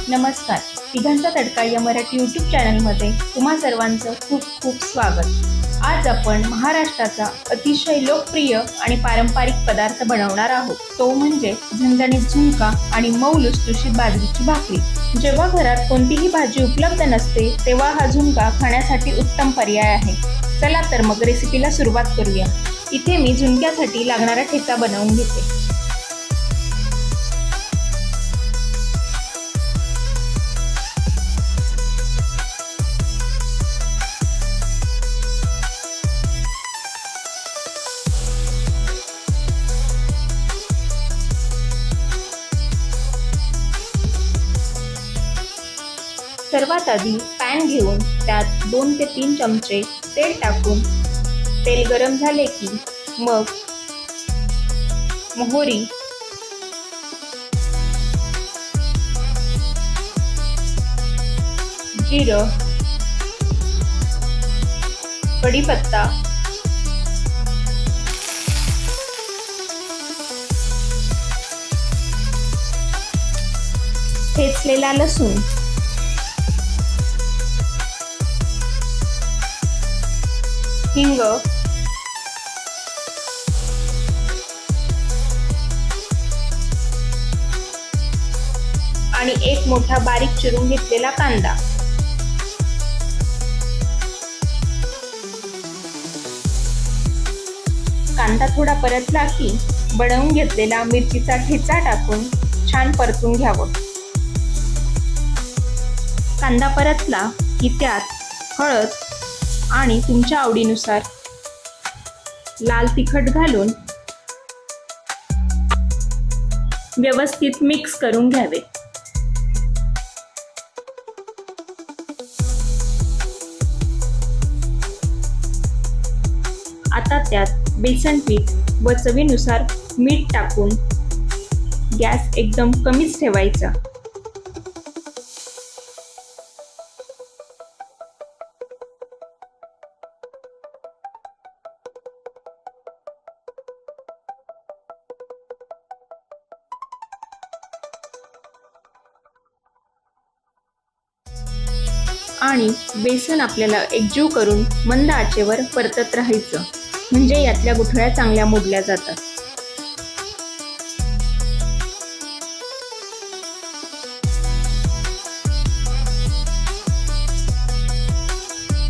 नमस्कार. तिघांचा तडका या मराठी यूट्यूब चॅनलमध्ये तुम्हा सर्वांचं खूप खूप स्वागत. आज आपण महाराष्ट्राचा अतिशय लोकप्रिय आणि पारंपरिक पदार्थ बनवणार आहोत. तो म्हणजे झणझणीत झुणका आणि मऊ लुसलुशीत बाजरीची भाकरी. जेव्हा घरात कोणतीही भाजी उपलब्ध नसते तेव्हा हा झुणका खाण्यासाठी उत्तम पर्याय आहे. चला तर मग रेसिपीला सुरुवात करूया. इथे मी झुणक्यासाठी लागणारा ठेचा बनवून घेते. सर्वात आधी पॅन घेऊन त्यात 2 ते 3 चमचे तेल टाकून तेल गरम झाले की मग मोहरी, जिरं, कढीपत्ता, ठेचलेला लसूण, हिंग, आणि एक मोठा बारीक चिरून घेतलेला कांदा. कांदा थोडा परतला की बनवून घेतलेला मिरचीचा ठेचा टाकून छान परतून घ्यावं. कांदा परतला की त्यात हळद आणि तुमच्या आवडीनुसार लाल तिखट घालून व्यवस्थित मिक्स करून घ्यावे. आता त्यात बेसन पीठ व चवीनुसार मीठ टाकून गॅस एकदम कमीच ठेवायचा. आणि बेसन आपल्याला एकजीव करून मंद आचेवर परतत राहायचं, म्हणजे यातल्या गुठळ्या चांगल्या मोडल्या जातात.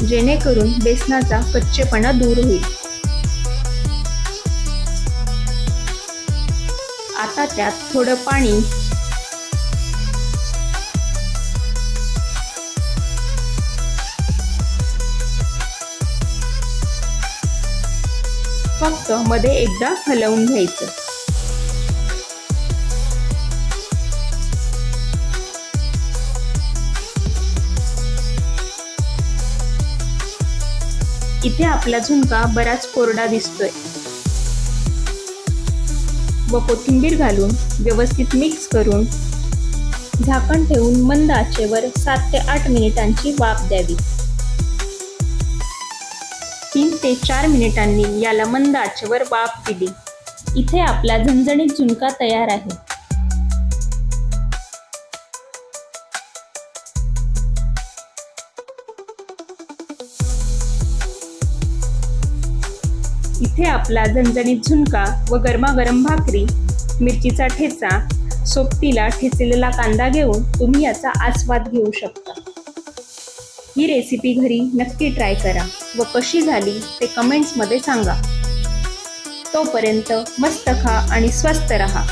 जेणेकरून बेसनाचा कच्चेपणा दूर होईल. आता त्यात थोडं पाणी, फक्त मध्ये एकदा हलवून घ्यायचं. इथे आपला झुणका बराच कोरडा दिसतोय व कोथिंबीर घालून व्यवस्थित मिक्स करून झाकण ठेवून मंद आचेवर 7 ते 8 मिनिटांची वाफ द्यावी. 3 ते 4 मिनिटांनी याला मंद आचेवर वाफ दिली. इथे आपला झणझणीत झुणका तयार आहे. इथे आपला झणझणीत झुणका व गरमागरम भाकरी, मिरचीचा ठेचा, सोबतीला ठेचलेला कांदा घेऊन तुम्ही याचा आस्वाद घेऊ शकता. ही रेसिपी घरी नक्की ट्राय करा व कशी झाली ते कमेंट्समध्ये सांगा. तोपर्यंत मस्त खा आणि स्वस्त रहा.